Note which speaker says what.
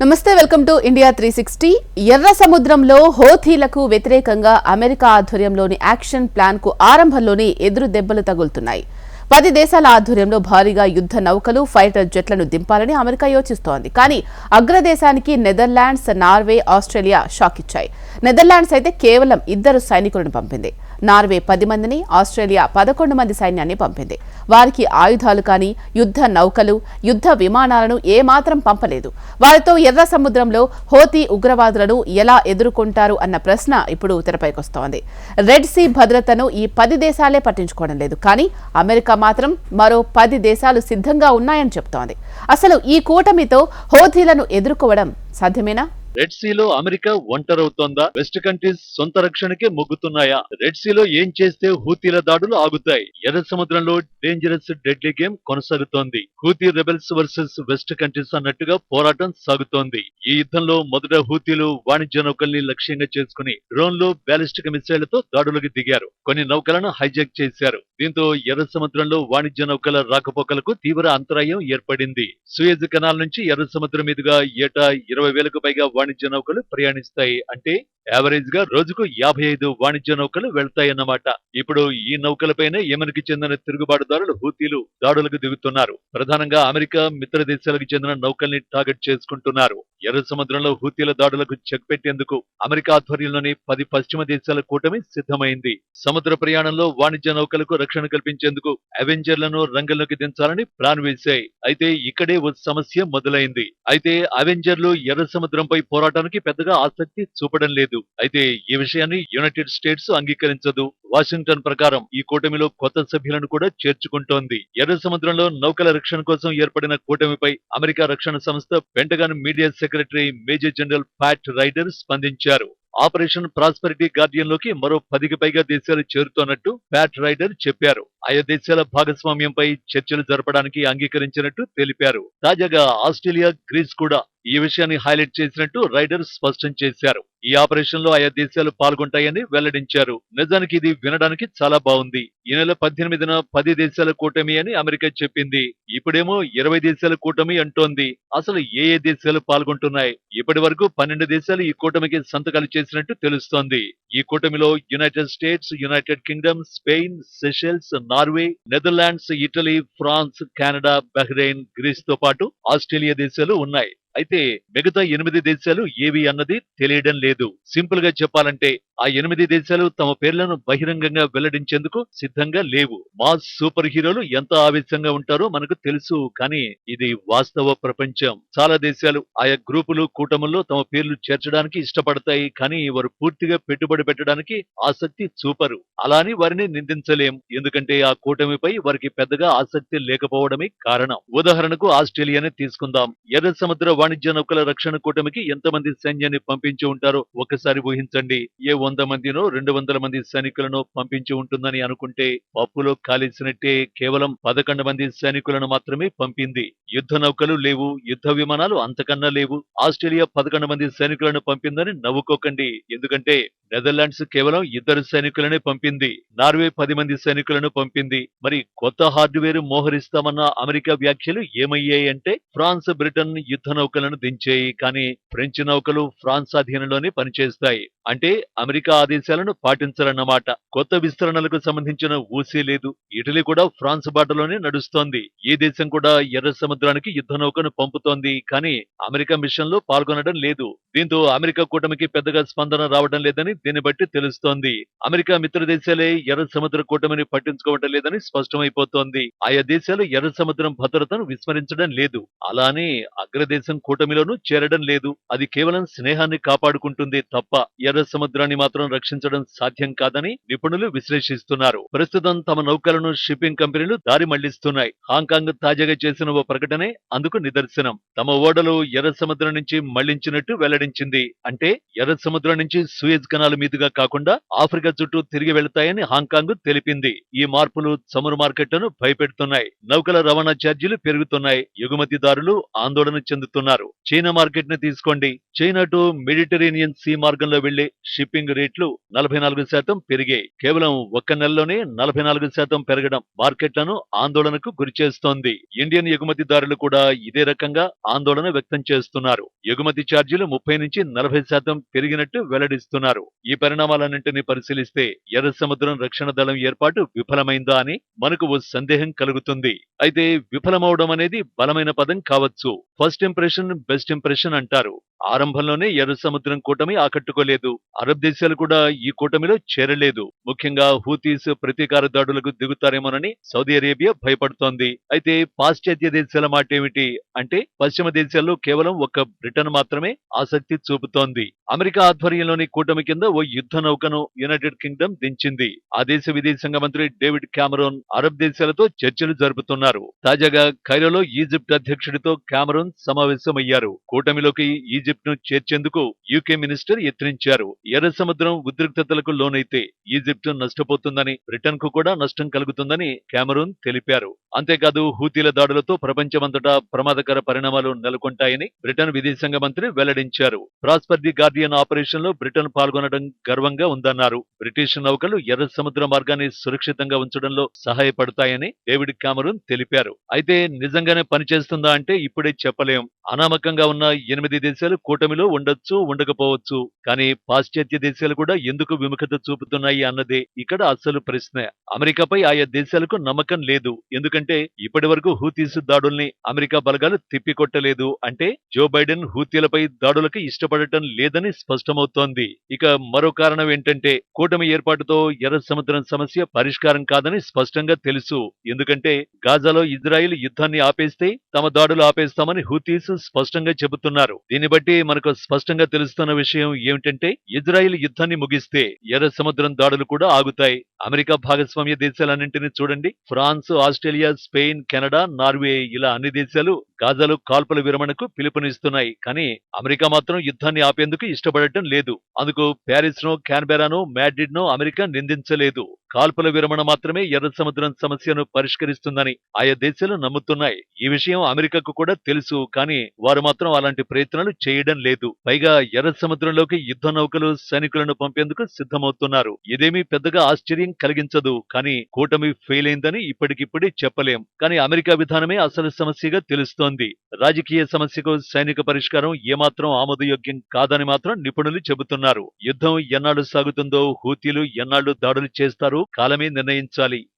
Speaker 1: నమస్తే welcome to India 360. ఎర్ర సముద్రంలో హోథీలకు వ్యతిరేకంగా అమెరికా ఆధ్వర్యంలోని యాక్షన్ ప్లాన్ కు ఆరంభంలోనే ఎదురు దెబ్బలు తగులుతున్నాయి. 10 దేశాల ఆధ్వర్యంలో భారీగా యుద్ధ నౌకలు, ఫైటర్ జెట్లను దింపాలని అమెరికా యోచిస్తోంది. కానీ అగ్రదేశానికి నెదర్లాండ్స్, నార్వే, ఆస్ట్రేలియా షాక్ ఇచ్చాయి. నెదర్లాండ్స్ అయితే కేవలం 2 సైనికులను పంపింది. నార్వే 10 మందిని, ఆస్ట్రేలియా 11 మంది సైన్యాన్ని పంపింది. వారికి ఆయుధాలు కానీ, యుద్ధ నౌకలు, యుద్ధ విమానాలను ఏమాత్రం పంపలేదు. వారితో ఎర్ర సముద్రంలో హోతీ ఉగ్రవాదులను ఎలా ఎదుర్కొంటారు అన్న ప్రశ్న ఇప్పుడు తెరపైకొస్తోంది. రెడ్ సీ భద్రతను ఈ 10 దేశాలే పట్టించుకోవడం లేదు. కానీ అమెరికా మాత్రం మరో 10 దేశాలు సిద్ధంగా ఉన్నాయని చెప్తోంది. అసలు ఈ కూటమితో హోథీలను ఎదుర్కోవడం సాధ్యమేనా?
Speaker 2: రెడ్ సీలో అమెరికా ఒంటరవుతోందా? వెస్ట్ కంట్రీస్ సొంత రక్షణకే మొగ్గుతున్నాయా? రెడ్ సీలో ఏం చేస్తే హూతీల దాడులు ఆగుతాయి? ఎర్ర సముద్రంలో డేంజరస్ డెడ్లీ గేమ్ కొనసాగుతోంది. Houthi rebels versus west countries అన్నట్టుగా పోరాటం సాగుతోంది. ఈ యుద్ధంలో మొదట హూతీలు వాణిజ్య నౌకల్ని లక్ష్యంగా చేసుకుని డ్రోన్లు, బ్యాలిస్టిక్ మిసైళ్లతో దాడులకు దిగారు. కొన్ని నౌకలను హైజాక్ చేశారు. దీంతో ఎర్ర సముద్రంలో వాణిజ్య నౌకల రాకపోకలకు తీవ్ర అంతరాయం ఏర్పడింది. సూయజ్ కెనాల్ నుంచి ఎర్ర సముద్రం మీదుగా ఏటా 20,000కు పైగా వాణిజ్య నౌకలు ప్రయాణిస్తాయి. అంటే యావరేజ్ గా రోజుకు 55 వాణిజ్య నౌకలు వెళ్తాయన్నమాట. ఇప్పుడు ఈ నౌకలపైనే యెమెన్కి చెందిన తిరుగుబాటుదారులు హూతీలు దాడులకు దిగుతున్నారు. ప్రధానంగా అమెరికా మిత్ర దేశాలకు చెందిన నౌకల్ని టార్గెట్ చేసుకుంటున్నారు. ఎర్ర సముద్రంలో హూతీల దాడులకు చెక్ పెట్టేందుకు అమెరికా ఆధ్వర్యంలోని 10 పశ్చిమ దేశాల కూటమి సిద్ధమైంది. సముద్ర ప్రయాణంలో వాణిజ్య నౌకలకు రక్షణ కల్పించేందుకు అవెంజర్లను రంగంలోకి దించాలని ప్లాన్ వేశాయి. అయితే ఇక్కడే ఓ సమస్య మొదలైంది. అయితే అవెంజర్లు ఎర్ర సముద్రంపై పోరాటానికి పెద్దగా ఆసక్తి చూపడం లేదు. అయితే ఈ విషయాన్ని యునైటెడ్ స్టేట్స్ అంగీకరించదు. వాషింగ్టన్ ప్రకారం ఈ కూటమిలో కొత్త సభ్యులను కూడా చేర్చుకుంటోంది. ఎర్ర సముద్రంలో నౌకల రక్షణ కోసం ఏర్పడిన కూటమిపై అమెరికా రక్షణ సంస్థ Pentagon media secretary major general Pat Ryder స్పందించారు. ఆపరేషన్ ప్రాస్పెరిటీ గార్డియన్ లోకి మరో 10కి పైగా దేశాలు చేరుతోన్నట్టు ప్యాట్ రైడర్ చెప్పారు. ఆయా దేశాల భాగస్వామ్యంపై చర్చలు జరపడానికి అంగీకరించినట్టు తెలిపారు. తాజాగా ఆస్ట్రేలియా, గ్రీస్ కూడా ఈ విషయాన్ని హైలైట్ చేసినట్టు రైడర్ స్పష్టం చేశారు. ఈ ఆపరేషన్ లో ఆయా దేశాలు పాల్గొంటాయని వెల్లడించారు. నిజానికి ఇది వినడానికి చాలా బాగుంది. ఈ నెల 18న 10 దేశాల కూటమి అని అమెరికా చెప్పింది. ఇప్పుడేమో 20 దేశాల కూటమి అంటోంది. అసలు ఏ దేశాలు పాల్గొంటున్నాయి? ఇప్పటి వరకు 12 దేశాలు ఈ కూటమికి సంతకాలు చేసినట్టు తెలుస్తోంది. ఈ కూటమిలో United States, United Kingdom, Spain, Seychelles, Norway, Netherlands, Italy, France, Canada, Bahrain, Greece తో పాటు ఆస్ట్రేలియా దేశాలు ఉన్నాయి. అయితే మిగతా 8 దేశాలు ఏవి అన్నది తెలియడం లేదు. సింపుల్ గా చెప్పాలంటే ఆ 8 దేశాలు తమ పేర్లను బహిరంగంగా వెల్లడించేందుకు సిద్ధంగా లేవు. మాస్ సూపర్ హీరోలు ఎంత ఆవేశంగా ఉంటారో మనకు తెలుసు. కానీ ఇది వాస్తవ ప్రపంచం. చాలా దేశాలు ఆయా గ్రూపులు, కూటముల్లో తమ పేర్లు చేర్చడానికి ఇష్టపడతాయి. కానీ వారు పూర్తిగా పెట్టుబడి పెట్టడానికి ఆసక్తి చూపరు. అలా అని వారిని నిందించలేం. ఎందుకంటే ఆ కూటమిపై వారికి పెద్దగా ఆసక్తి లేకపోవడమే కారణం. ఉదాహరణకు ఆస్ట్రేలియానే తీసుకుందాం. ఎర్ర సముద్ర వాణిజ్య నౌకల రక్షణ కూటమికి ఎంతమంది సైన్యాన్ని పంపించి ఉంటారో ఒక్కసారి ఊహించండి. 100 మందినో 200 మంది సైనికులను పంపించి ఉంటుందని అనుకుంటే పప్పులో కాలేసినట్టే. కేవలం 11 మంది సైనికులను మాత్రమే పంపింది. యుద్ధ నౌకలు లేవు, యుద్ధ విమానాలు అంతకన్నా లేవు. ఆస్ట్రేలియా 11 మంది సైనికులను పంపిందని నవ్వుకోకండి. ఎందుకంటే నెదర్లాండ్స్ కేవలం 2 సైనికులనే పంపింది. నార్వే 10 మంది సైనికులను పంపింది. మరి కొత్త హార్డ్వేర్ మోహరిస్తామన్న అమెరికా వ్యాఖ్యలు ఏమయ్యాయి అంటే ఫ్రాన్స్, బ్రిటన్ యుద్ధ నౌకలను దించాయి. కానీ ఫ్రెంచ్ నౌకలు ఫ్రాన్స్ అధీనంలోనే పనిచేస్తాయి. అంటే అమెరికా ఆదేశాలను పాటించాలన్నమాట. కొత్త విస్తరణలకు సంబంధించిన ఊసే లేదు. ఇటలీ కూడా ఫ్రాన్స్ బాటలోనే నడుస్తోంది. ఈ దేశం కూడా ఎర్ర సముద్రానికి యుద్ధ నౌకను పంపుతోంది. కానీ అమెరికా మిషన్ లో పాల్గొనడం లేదు. దీంతో అమెరికా కూటమికి పెద్దగా స్పందన రావడం లేదని దీన్ని బట్టి తెలుస్తోంది. అమెరికా మిత్ర దేశాలే ఎర్ర సముద్ర కూటమిని పట్టించుకోవడం లేదని స్పష్టమైపోతోంది. ఆయా దేశాలు ఎర్ర సముద్రం భద్రతను విస్మరించడం లేదు. అలానే అగ్రదేశం కూటమిలోనూ చేరడం లేదు. అది కేవలం స్నేహాన్ని కాపాడుకుంటుంది తప్ప ఎర్ర సముద్రాన్ని మాత్రం రక్షించడం సాధ్యం కాదని నిపుణులు విశ్లేషిస్తున్నారు. ప్రస్తుతం తమ నౌకలను షిప్పింగ్ కంపెనీలు దారి మళ్లిస్తున్నాయి. హాంకాంగ్ తాజాగా చేసిన ఓ ప్రకటనే అందుకు నిదర్శనం. తమ ఓడలు ఎర్ర సముద్రం నుంచి మళ్లించినట్టు వెల్లడించింది. అంటే ఎర్ర సముద్రం నుంచి సూయజ్ కెనాల్ మీదుగా కాకుండా ఆఫ్రికా చుట్టూ తిరిగి వెళతాయని హాంకాంగ్ తెలిపింది. ఈ మార్పులు చమురు మార్కెట్లను భయపెడుతున్నాయి. నౌకల రవాణా ఛార్జీలు పెరుగుతున్నాయి. ఎగుమతిదారులు ఆందోళన చెందుతున్నారు. చైనా మార్కెట్ ని తీసుకోండి. చైనా టు మెడిటరేనియన్ సీ మార్గంలో వెళ్లే షిప్పింగ్ రేట్లు 44% పెరిగాయి. కేవలం ఒక్క నెలలోనే 44% పెరగడం మార్కెట్లను ఆందోళనకు గురిచేస్తోంది. ఇండియన్ ఎగుమతిదారులు కూడా ఇదే రకంగా ఆందోళన వ్యక్తం చేస్తున్నారు. ఎగుమతి ఛార్జీలు 30 నుంచి 40% పెరిగినట్టు వెల్లడిస్తున్నారు. ఈ పరిణామాలన్నింటినీ పరిశీలిస్తే ఎర్ర సముద్రం రక్షణ దళం ఏర్పాటు విఫలమైందా అని మనకు ఓ సందేహం కలుగుతుంది. అయితే విఫలమవడం అనేది బలమైన పదం కావచ్చు. ఫస్ట్ ఇంప్రెషన్ బెస్ట్ ఇంప్రెషన్ అంటారు. ఆరంభంలోనే ఎర్ర సముద్రం కూటమి ఆకట్టుకోలేదు. అరబ్ దేశాలు కూడా ఈ కూటమిలో చేరలేదు. ముఖ్యంగా హూతీస్ ప్రతీకార దాడులకు దిగుతారేమోనని సౌదీ అరేబియా భయపడుతోంది. అయితే పాశ్చాత్య దేశాల మాటేమిటి అంటే పశ్చిమ దేశాల్లో కేవలం ఒక్క బ్రిటన్ మాత్రమే ఆసక్తి చూపుతోంది. అమెరికా ఆధ్వర్యంలోని కూటమి కింద ఓ యుద్ధ నౌకను యునైటెడ్ కింగ్డమ్ దించింది. ఆ దేశ విదేశాంగ మంత్రి డేవిడ్ కామరూన్ అరబ్ దేశాలతో చర్చలు జరుపుతున్నారు. తాజాగా కైరోలో ఈజిప్ట్ అధ్యక్షుడితో కామరూన్ సమావేశమయ్యారు. కూటమిలోకి ఈజిప్ట్ ను చేర్చేందుకు యూకే మినిస్టర్ యత్నించారు. ఎర్ర సముద్రం ఉద్రిక్తతలకు లోనైతే ఈజిప్ట్ నష్టపోతుందని, బ్రిటన్ కు కూడా నష్టం కలుగుతుందని కామరూన్ తెలిపారు. అంతేకాదు హూతీల దాడులతో ప్రపంచమంతటా ప్రమాదకర పరిణామాలు నెలకొంటాయని బ్రిటన్ విదేశాంగ మంత్రి వెల్లడించారు. ప్రాస్పర్ ది గార్డియన్ ఆపరేషన్ లో బ్రిటన్ పాల్గొనడం గర్వంగా ఉందన్నారు. బ్రిటిష్ నౌకలు ఎర్ర సముద్ర మార్గాన్ని సురక్షితంగా ఉంచడంలో సహాయపడతాయని డేవిడ్ కామరూన్ తెలిపారు. అయితే నిజంగానే పనిచేస్తుందా అంటే ఇప్పుడే చెప్పలేం. అనామకంగా ఉన్న 8 దేశాలు కూటమిలో ఉండొచ్చు, ఉండకపోవచ్చు. కానీ పాశ్చాత్య దేశాలు కూడా ఎందుకు విముఖత చూపుతున్నాయి అన్నదే ఇక్కడ అసలు ప్రశ్న. అమెరికాపై ఆయా దేశాలకు నమ్మకం లేదు. ఎందుకంటే ఇప్పటి వరకు హూతీస్ దాడుల్ని అమెరికా బలగాలు తిప్పికొట్టలేదు. అంటే జో బైడెన్ హూతీలపై దాడులకు ఇష్టపడటం లేదని స్పష్టమవుతోంది. ఇక మరో కారణం ఏంటంటే కూటమి ఏర్పాటుతో ఎర్ర సముద్రం సమస్య పరిష్కారం కాదని స్పష్టంగా తెలుసు. ఎందుకంటే గాజాలో ఇజ్రాయిల్ యుద్ధాన్ని ఆపేస్తే తమ దాడులు ఆపేస్తామని హూతీస్ స్పష్టంగా చెబుతున్నారు. దీన్ని బట్టి మనకు స్పష్టంగా తెలుస్తున్న విషయం ఏమిటంటే ఇజ్రాయిల్ యుద్ధాన్ని ముగిస్తే ఎర్ర సముద్రం దాడులు కూడా ఆగుతాయి. అమెరికా భాగస్వామ్య దేశాలన్నింటినీ చూడండి. France, Australia, Spain, Canada, Norway ఇలా అన్ని దేశాలు గాజాలో కాల్పుల విరమణకు పిలుపునిస్తున్నాయి. కానీ అమెరికా మాత్రం యుద్ధాన్ని ఆపేందుకు ఇష్టపడటం లేదు. అందుకు ప్యారిస్ నో, క్యాన్బెరానో, మాడ్రిడ్ నో అమెరికా నిందించలేదు. కాల్పుల విరమణ మాత్రమే ఎర్ర సముద్రం సమస్యను పరిష్కరిస్తుందని ఆయా దేశాలు నమ్ముతున్నాయి. ఈ విషయం అమెరికాకు కూడా తెలుసు. కానీ వారు మాత్రం అలాంటి ప్రయత్నాలు చేయడం లేదు. పైగా ఎర్ర సముద్రంలోకి యుద్ధ నౌకలు, సైనికులను పంపేందుకు సిద్ధమవుతున్నారు. ఇదేమీ పెద్దగా ఆశ్చర్యం కలిగించదు. కానీ కూటమి ఫెయిల్ అయిందని ఇప్పటికిప్పుడే చెప్పలేం. కానీ అమెరికా విధానమే అసలు సమస్యగా తెలుస్తోంది. రాజకీయ సమస్యకు సైనిక పరిష్కారం ఏమాత్రం ఆమోదయోగ్యం కాదని మాత్రం నిపుణులు చెబుతున్నారు. యుద్ధం ఎన్నాళ్లు సాగుతుందో, హూతీలు ఎన్నాళ్లు దాడులు చేస్తారో కాలమే నిర్ణయించాలి.